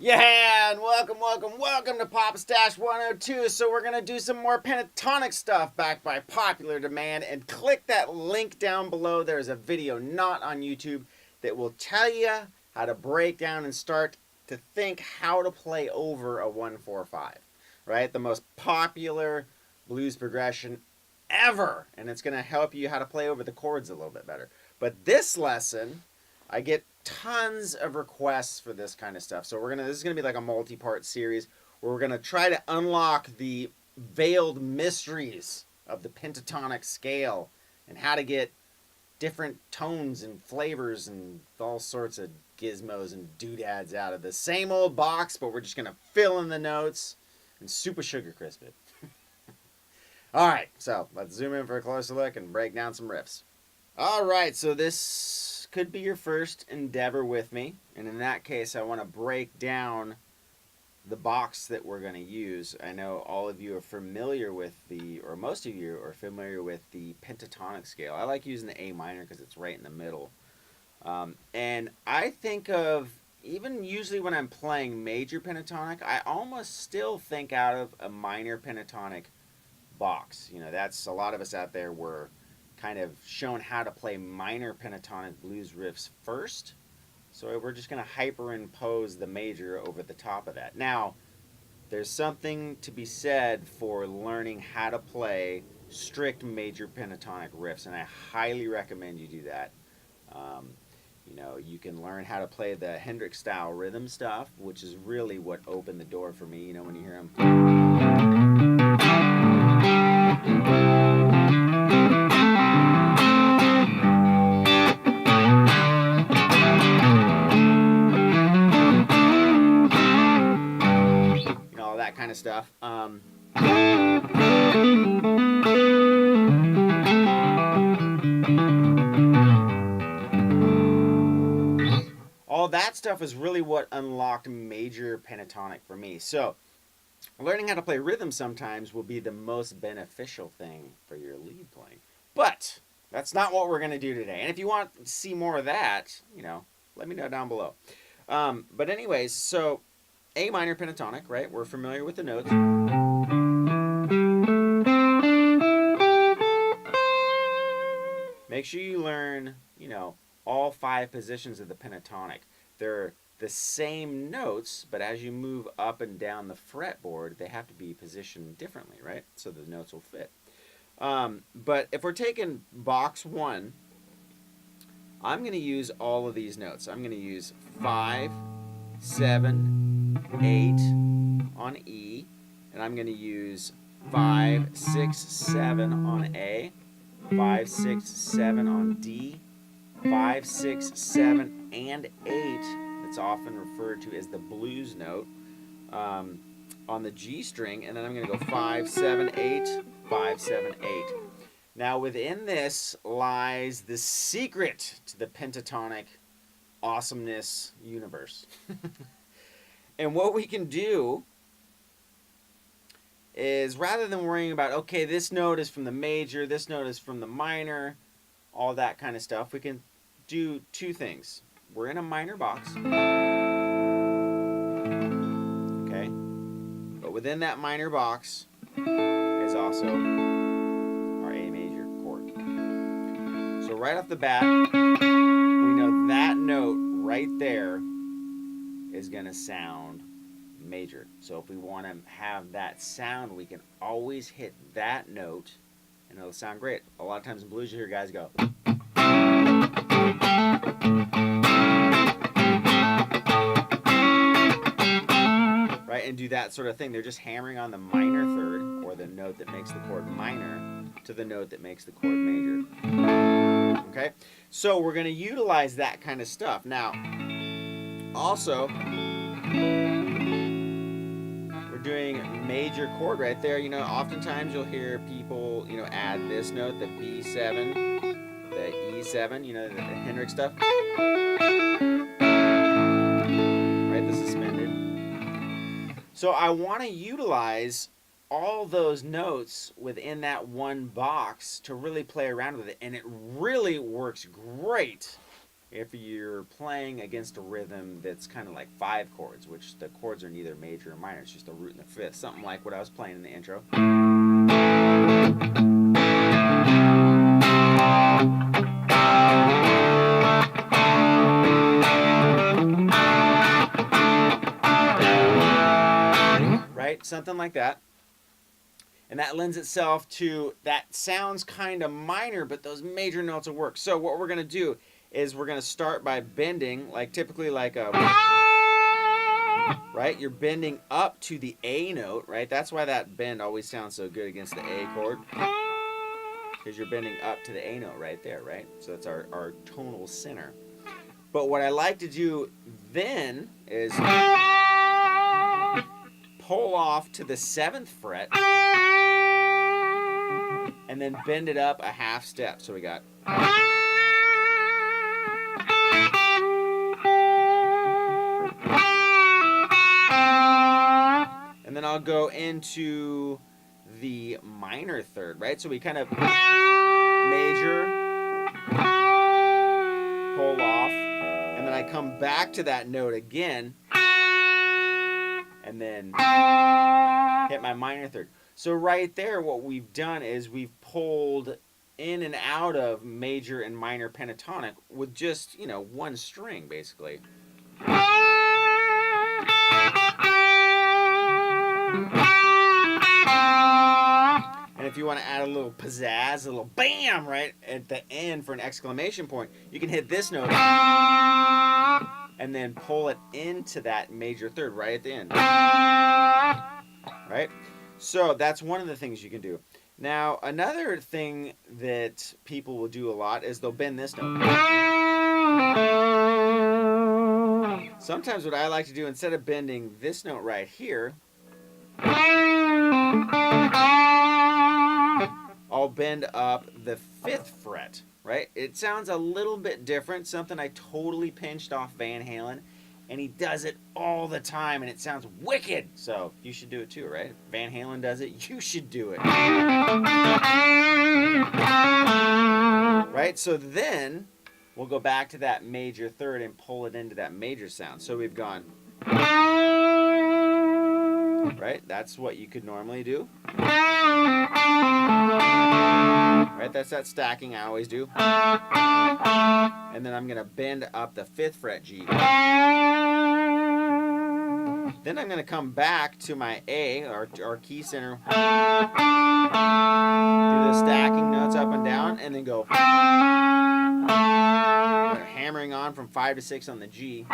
Yeah, and welcome to Pop Stash 102. So we're gonna do some more pentatonic stuff backed by popular demand. And click that link down below. There's a video not on YouTube that will tell you how to break down and start to think how to play over a 1-4-5. Right, the most popular blues progression ever, and it's gonna help you how to play over the chords a little bit better. But this lesson, I get tons of requests for this kind of stuff. So this is gonna be like a multi-part series where we're gonna try to unlock the veiled mysteries of the pentatonic scale and how to get different tones and flavors and all sorts of gizmos and doodads out of the same old box, but we're just gonna fill in the notes and super sugar crisp it. All right, so let's zoom in for a closer look and break down some riffs. All right, so this could be your first endeavor with me, and in that case I want to break down the box that we're going to use. I know all of you are familiar with or most of you are familiar with the pentatonic scale. I like using the A minor because it's right in the middle. And I think of, even usually when I'm playing major pentatonic, I almost still think out of a minor pentatonic box. You know, that's a lot of us out there were kind of shown how to play minor pentatonic blues riffs first. So we're just going to hyperimpose the major over the top of that. Now, there's something to be said for learning how to play strict major pentatonic riffs, and I highly recommend you do that. You know, you can learn how to play the Hendrix style rhythm stuff, which is really what opened the door for me. You know, when you hear him. That kind of stuff. All that stuff is really what unlocked major pentatonic for me. So, learning how to play rhythm sometimes will be the most beneficial thing for your lead playing. But that's not what we're going to do today. And if you want to see more of that, you know, let me know down below. But anyways, so A minor pentatonic, right? We're familiar with the notes. Make sure you learn, you know, all 5 positions of the pentatonic. They're the same notes, but as you move up and down the fretboard, they have to be positioned differently, right? So the notes will fit. But if we're taking box 1, I'm going to use all of these notes. I'm going to use 5, 7, 8 on E, and I'm going to use 5, 6, 7 on A, 5, 6, 7 on D, 5, 6, 7, and 8. It's often referred to as the blues note on the G string, and then I'm going to go 5, 7, 8, 5, 7, 8. Now within this lies the secret to the pentatonic awesomeness universe. And what we can do is, rather than worrying about, okay, this note is from the major, this note is from the minor, all that kind of stuff, we can do 2 things. We're in a minor box, okay? But within that minor box is also our A major chord. So right off the bat, we know that note right there is going to sound major. So if we want to have that sound, we can always hit that note and it'll sound great. A lot of times in blues you hear guys go, right, and do that sort of thing. They're just hammering on the minor third, or the note that makes the chord minor, to the note that makes the chord major. Okay, so we're going to utilize that kind of stuff. Now, also, we're doing major chord right there. You know, oftentimes you'll hear people, you know, add this note, the B7, the E7, you know, the Hendrix stuff. Right, the suspended. So I want to utilize all those notes within that one box to really play around with it, and it really works great if you're playing against a rhythm that's kind of like 5 chords, which the chords are neither major or minor, it's just a root and a fifth, something like what I was playing in the intro. Right? Something like that. And that lends itself to, that sounds kind of minor, but those major notes will work. So what we're going to do is we're going to start by bending, like typically like a, right? You're bending up to the A note, right? That's why that bend always sounds so good against the A chord. Because you're bending up to the A note right there, right? So that's our tonal center. But what I like to do then is pull off to the 7th fret and then bend it up a half step. So we got, and then I'll go into the minor third, right? So we kind of major, pull off, and then I come back to that note again, and then hit my minor third. So right there, what we've done is we've pulled in and out of major and minor pentatonic with just, you know, one string, basically. And if you want to add a little pizzazz, a little bam right at the end for an exclamation point, you can hit this note and then pull it into that major third right at the end. Right? So that's one of the things you can do. Now, another thing that people will do a lot is they'll bend this note. Sometimes what I like to do, instead of bending this note right here, I'll bend up the 5th fret, right? It sounds a little bit different, something I totally pinched off Van Halen, and he does it all the time, and it sounds wicked. So you should do it too, right? Van Halen does it, you should do it. Right? So then we'll go back to that major third and pull it into that major sound. So we've gone, right? That's what you could normally do. Right? That's that stacking I always do. And then I'm going to bend up the 5th fret G. Then I'm going to come back to my A, our key center. Do the stacking notes up and down, and then go. Hammering on from 5 to 6 on the G.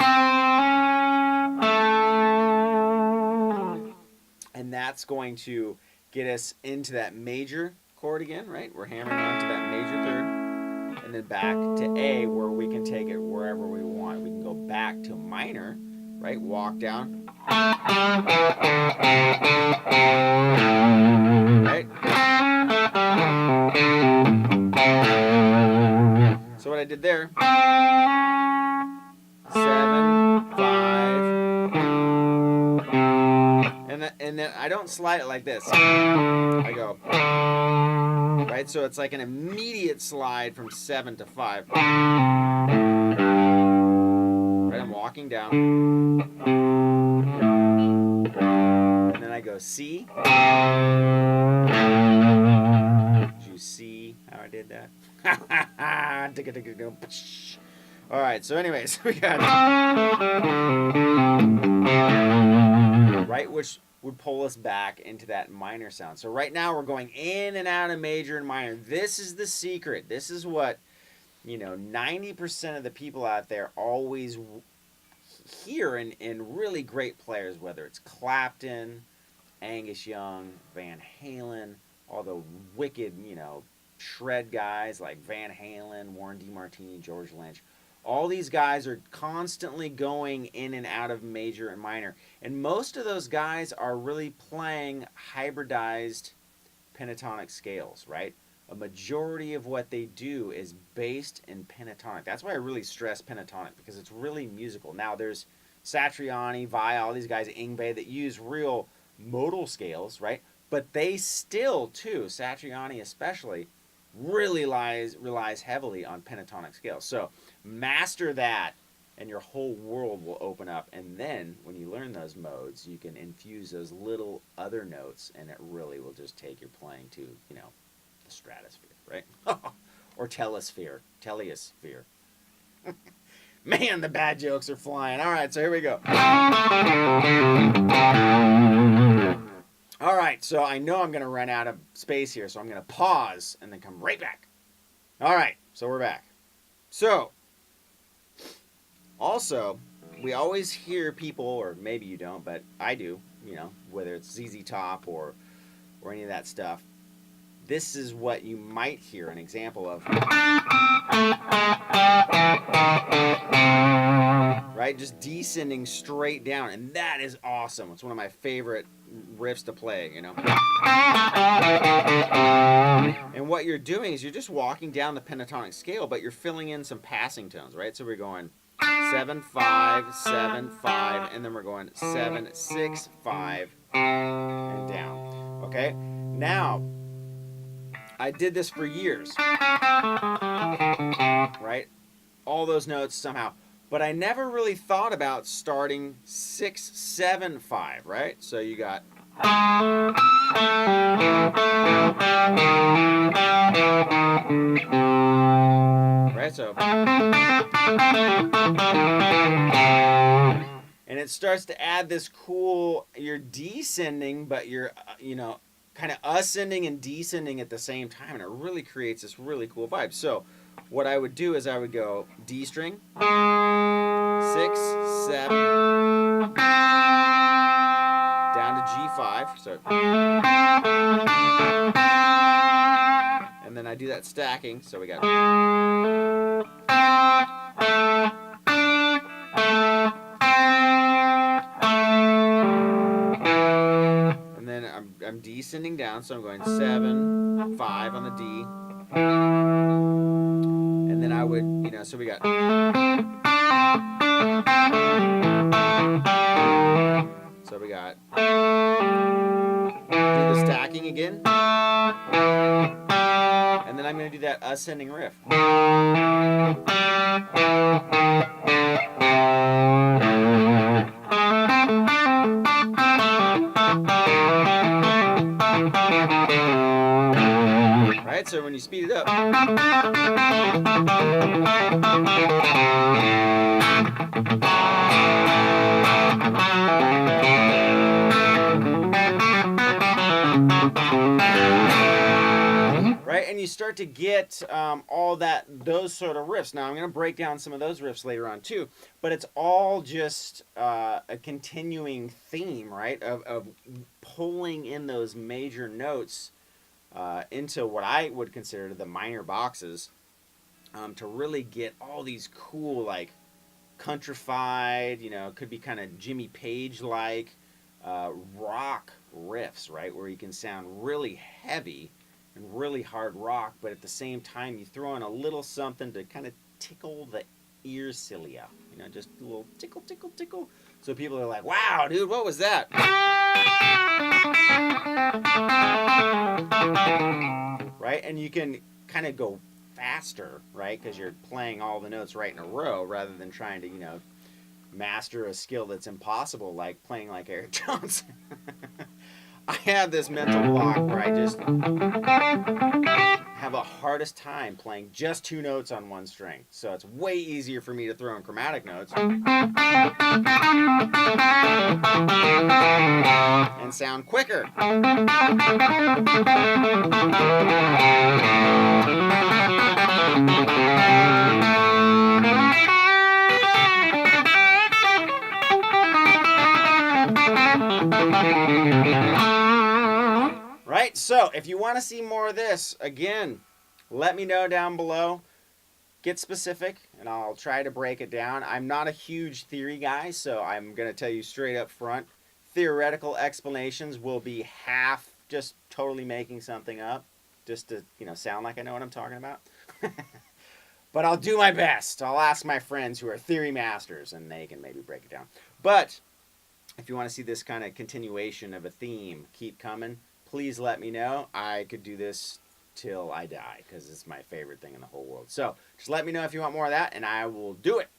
And that's going to get us into that major chord again, right? We're hammering on to that major third. And then back to A, where we can take it wherever we want. We can go back to minor, right? Walk down. Right? So what I did there, 7, 5, and then I don't slide it like this. I go, right? So it's like an immediate slide from 7 to 5. Right? I'm walking down. And then I go C. Did you see how I did that? All right, so anyways, we got right, which would pull us back into that minor sound. So right now we're going in and out of major and minor. This is the secret. This is what, 90% of the people out there always hear in really great players, whether it's Clapton, Angus Young, Van Halen, all the wicked, shred guys like Van Halen, Warren DeMartini, George Lynch. All these guys are constantly going in and out of major and minor. And most of those guys are really playing hybridized pentatonic scales, right? A majority of what they do is based in pentatonic. That's why I really stress pentatonic, because it's really musical. Now there's Satriani, Vai, all these guys, Yngwie, that use real modal scales, right? But they still, too, Satriani especially, really relies heavily on pentatonic scales. So master that, and your whole world will open up. And then when you learn those modes, you can infuse those little other notes, and it really will just take your playing to, you know, the stratosphere, right? Or telesphere. Man, the bad jokes are flying. All right, so here we go. All right, so I know I'm going to run out of space here, so I'm going to pause and then come right back. All right, so we're back. So, also, we always hear people, or maybe you don't, but I do, you know, whether it's ZZ Top or any of that stuff. This is what you might hear an example of. Right? Just descending straight down. And that is awesome. It's one of my favorite riffs to play, you know. And what you're doing is you're just walking down the pentatonic scale, but you're filling in some passing tones, right? So we're going 7, 5, 7, 5, and then we're going 7, 6, 5, and down. Okay? Now, I did this for years, right? All those notes somehow. But I never really thought about starting 6, 7, 5, right? So you got... Right, so... And it starts to add this cool... You're descending, but you're, you know, kind of ascending and descending at the same time, and it really creates this really cool vibe. So what I would do is I would go D string, 6, 7, down to G5, so, and then I do that stacking, so we got, and then I'm descending down, so I'm going 7, 5 on the D, and then I would, you know, so we got, so we got, do the stacking again, and then I'm going to do that ascending riff. Right, so when you speed it up, right, and you start to get all those sort of riffs. Now I'm going to break down some of those riffs later on too, but it's all just a continuing theme, right, of pulling in those major notes into what I would consider the minor boxes, to really get all these cool, like, countrified, you know, could be kind of Jimmy Page-like rock riffs, right, where you can sound really heavy and really hard rock, but at the same time you throw in a little something to kind of tickle the ear cilia, you know, just a little tickle, tickle, tickle. So people are like, wow, dude, what was that? Right? And you can kind of go faster, right? Because you're playing all the notes right in a row rather than trying to, you know, master a skill that's impossible, like playing like Eric Johnson. I have this mental block where I just have a hardest time playing just 2 notes on one string. So it's way easier for me to throw in chromatic notes and sound quicker. Right, so if you want to see more of this, again, let me know down below. Get specific, and I'll try to break it down. I'm not a huge theory guy, so I'm going to tell you straight up front. Theoretical explanations will be half just totally making something up, just to, you know, sound like I know what I'm talking about. But I'll do my best. I'll ask my friends who are theory masters, and they can maybe break it down. But if you want to see this kind of continuation of a theme keep coming, please let me know. I could do this till I die because it's my favorite thing in the whole world. So just let me know if you want more of that, and I will do it.